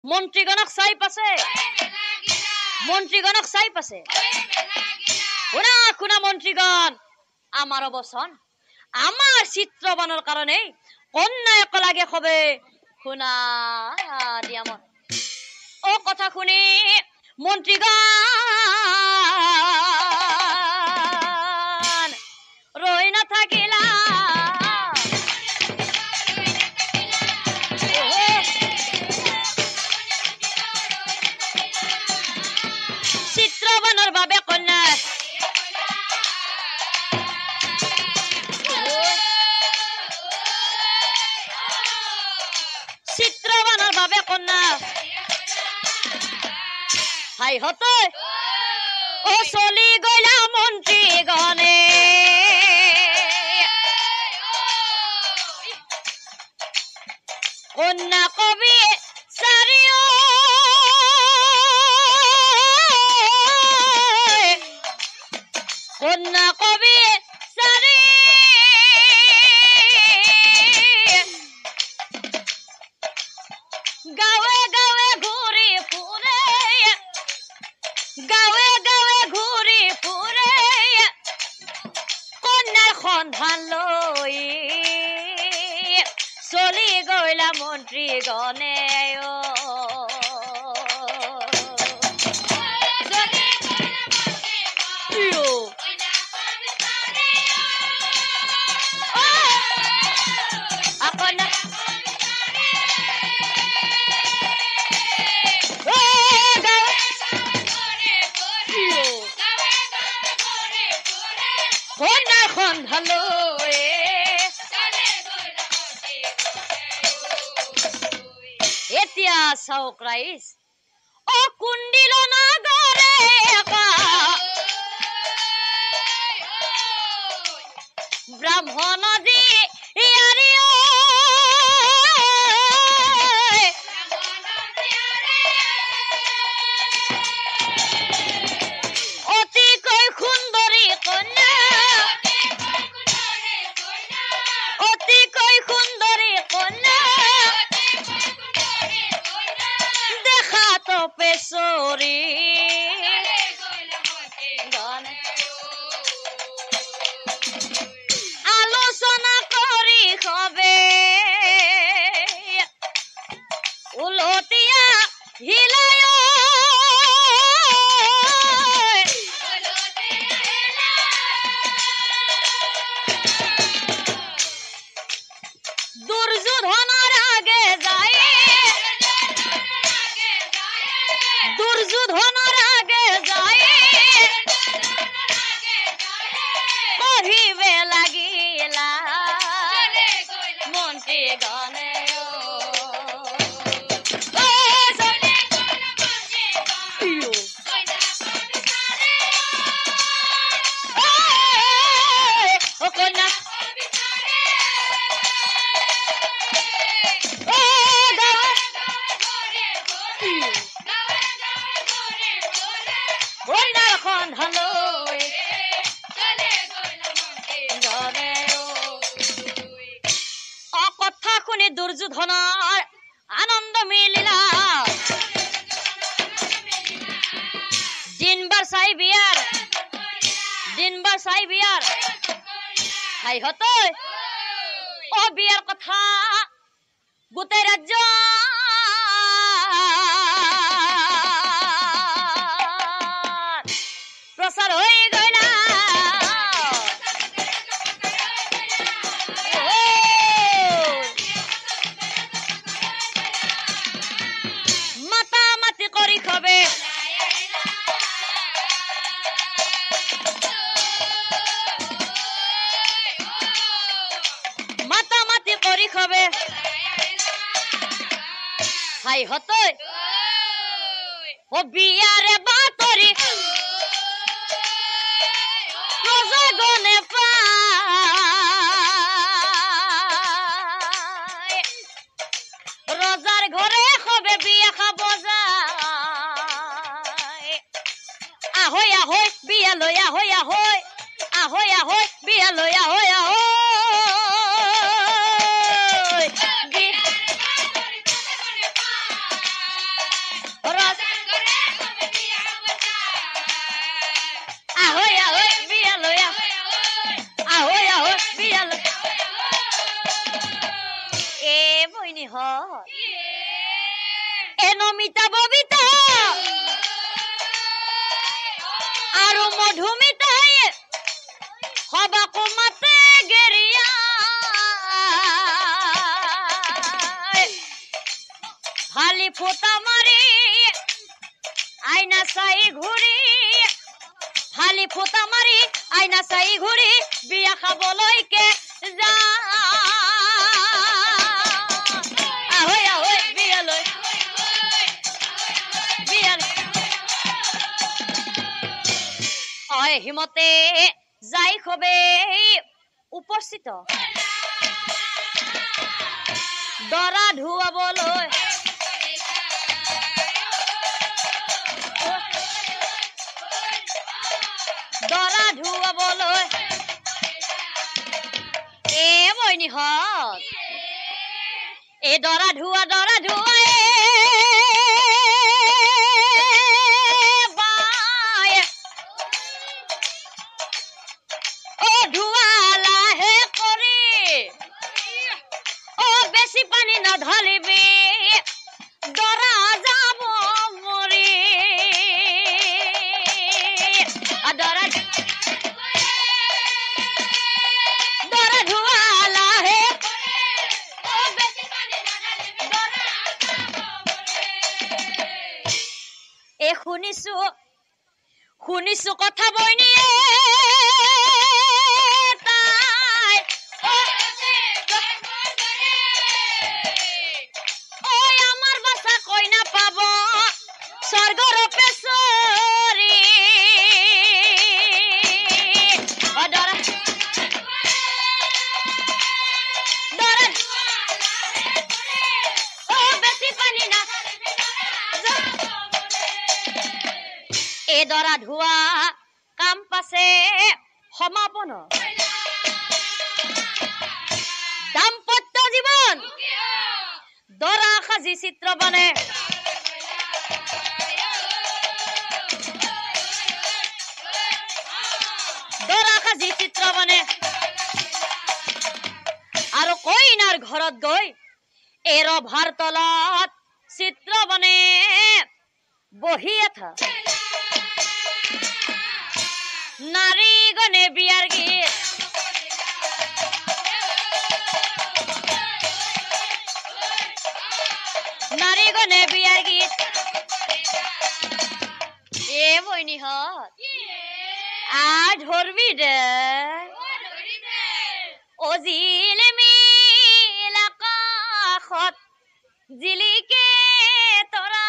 মন্ত্ৰীগণক চাই পাছে শুনা শুনা মন্ত্ৰীগণ আমাৰ অৱচন আমাৰ চিত্ৰবানৰ কাৰণে কন্যা একেলগে হবে শুনা দিয়ামত ও কথা শুনি মন্ত্ৰীগণ ৰৈ নাথাকিলা চিত্ৰবানৰ বাবে কন্যা চিত্ৰবানৰ বাবে কন্যা হাই হতে ও চলি গলা মন্ত্ৰীগণে কন্যা কবি চাৰিও কন্যা কবি চাৰি গাঁৱে গাঁৱে ঘূৰি ফুৰে কন্যাৰ সন্ধান লৈ চলি গলা মন্ত্ৰীগণে কন্যাৰ সন্ধান লৈ এতিয়া চাওক ৰাইজ ও কুণ্ডিল নগৰে ব্ৰাহ্মণ দি অতিকৈ সুন্দৰী কন্যা দেখাতো পেছৰি আলোচনা কৰি হবে উলটিয়া হিলাই দুৰ্যোধনৰ আগে যায় কহিবে লাগিলা মন্ত্ৰীগণে কন্যাৰ সন্ধান লৈ কথা শুনি দুৰ্যোধনৰ আনন্দ মিলিলা দিনবাৰ চাই বিয়াৰ হাই হতে ও বিয়াৰ কথা গোটেই ৰাজ্য প্ৰচাৰ হৈ গলা মাতা মাতি কৰি খবে হাই হতে ও বিয়ারে বাতরি প্রজাগণে পায় রজার ঘরে হবে বিয়া খাব যায় আহৈ আহৈ বিয়া লৈ আহৈ আহৈ আহৈ আহৈ বিয়া লৈ আহৈ আহৈ এ নমিতা ববিতা আৰু মধুমিতাই সবাকো মাতে গেৰিয়া ফালি ফোঁটা মাৰি আইনা চাই ঘূৰি ফালি ফোঁটা মাৰি আইনা চাই ঘূৰি বিয়া খাবলৈকে যা আহৈ আহৈ বিয়ালৈ বিয়ালৈ অই হিমতে যাই খবে উপস্থিত দৰা ধুৱাবলৈ দৰা ধুৱাবলৈ এ বইনীহঁত এ দৰা ধুৱা বাই অ ধুৱা লাহে কৰি অ বেছি পানী নঢালিবি দৰা যাব মৰি দৰা ধুৱা লাহে এ শুনিছো কথা বইনীয়ে তাই ঐ আমাৰ বাছা কইনা পাব স্বৰ্গৰ পেচৰি এ দৰা ধুৱা কাম পাছে সমাপন দাম্পত্য জীৱন দৰা সাজি চিত্ৰ বনে দৰা সাজি চিত্ৰ বনে আৰু কইনাৰ ঘৰত গৈ এৰ ভাৰ তলত চিত্ৰ বনে বহি এথা নাৰী গনে বিয়াৰ গীত নাৰী গনে বিয়াৰ গীত এ বইনীহঁত ধৰবি দে ও জিলমিল আকাশত জিলিকে তৰা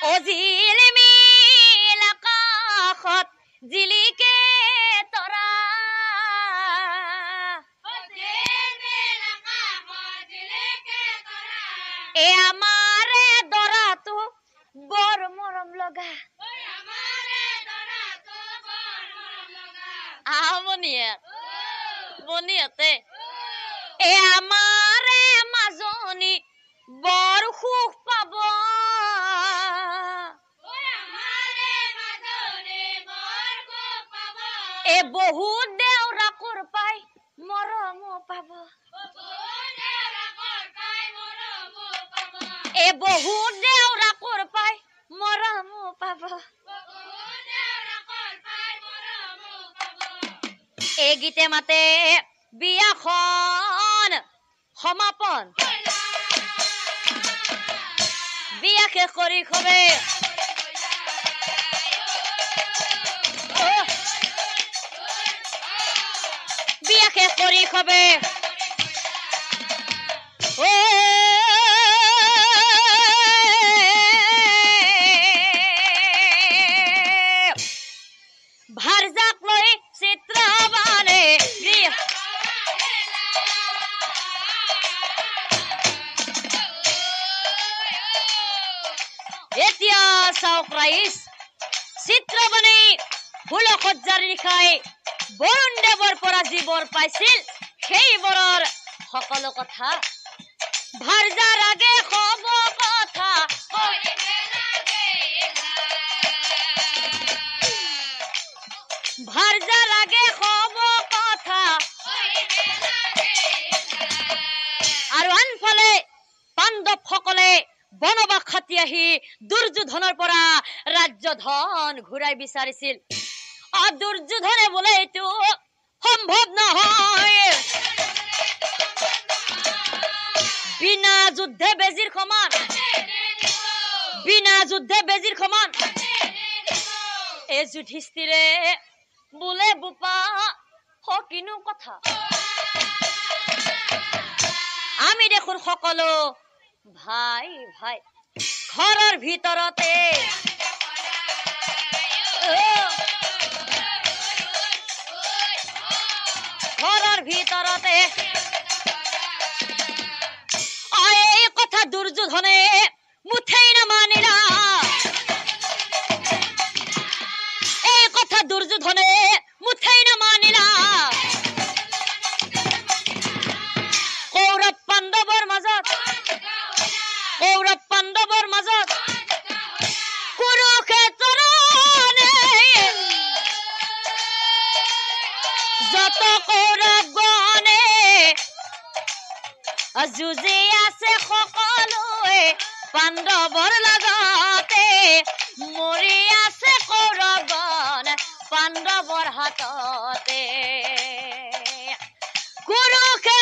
ও জিলমিল আকাশত জিলিকে তৰা এ আমাৰে দৰাটো বৰ মৰম লগা বনিয়াতে এ আমাৰে মাজনী বৰ সুখ পাব এ বহুত দেউৰাকৰ পাই মৰমো পাব এ বহুত দেউৰাকৰ পাই মৰমো পাব এই গীতে মাতে বিয়াখন সমাপন বিয়া শেষ কৰি খবে বিয়া শেষ কৰি খবে ভাৰজাক লৈ চিত্ৰ বানে এতিয়া চাওক ৰাইজ চিত্ৰ বানে ফুলসজ্জাৰ নিশাই বৰুণ দেৱৰ পৰা যিবোৰ পাইছিল সেইবোৰৰ সকলো কথা ভাৰজাৰ আগে কব কথা ভাৰজাৰ আগে কব কথা আৰু আনফালে পাণ্ডৱসকলে বনবাস খাটি আহি দুৰ্যোধনৰ পৰা ৰাজ্যধন ঘূৰাই বিচাৰিছিল। দুৰ্যোধনে বোলে এইটো সম্ভৱ নহয়, বিনা যুদ্ধে বেজিৰ সমান, বিনা যুদ্ধে বেজিৰ সমান। এই যুধিষ্ঠিৰে বোলে বোপা কিনো কথা, আমি দেখোন সকলো ভাই ভাই, ঘৰৰ ভিতৰতে ঘৰৰ ভিতৰতে এই কথা দুৰ্যোধনে মুঠেই নামানিলা, এই কথা দুৰ্যোধনে মুঠেই নামানিলা। কৌৰৱ পাণ্ডৱৰ মাজত, কৌৰৱ পাণ্ডৱৰ মাজত কুৰুক্ষেত্ৰৰ যত কৌৰৱগণে যুঁজি আছে সকলোৱে পাণ্ডৱৰ লগতে, মৰি আছে কৌৰৱগণ পাণ্ডৱৰ হাততে। কুৰুক্ষেত্ৰ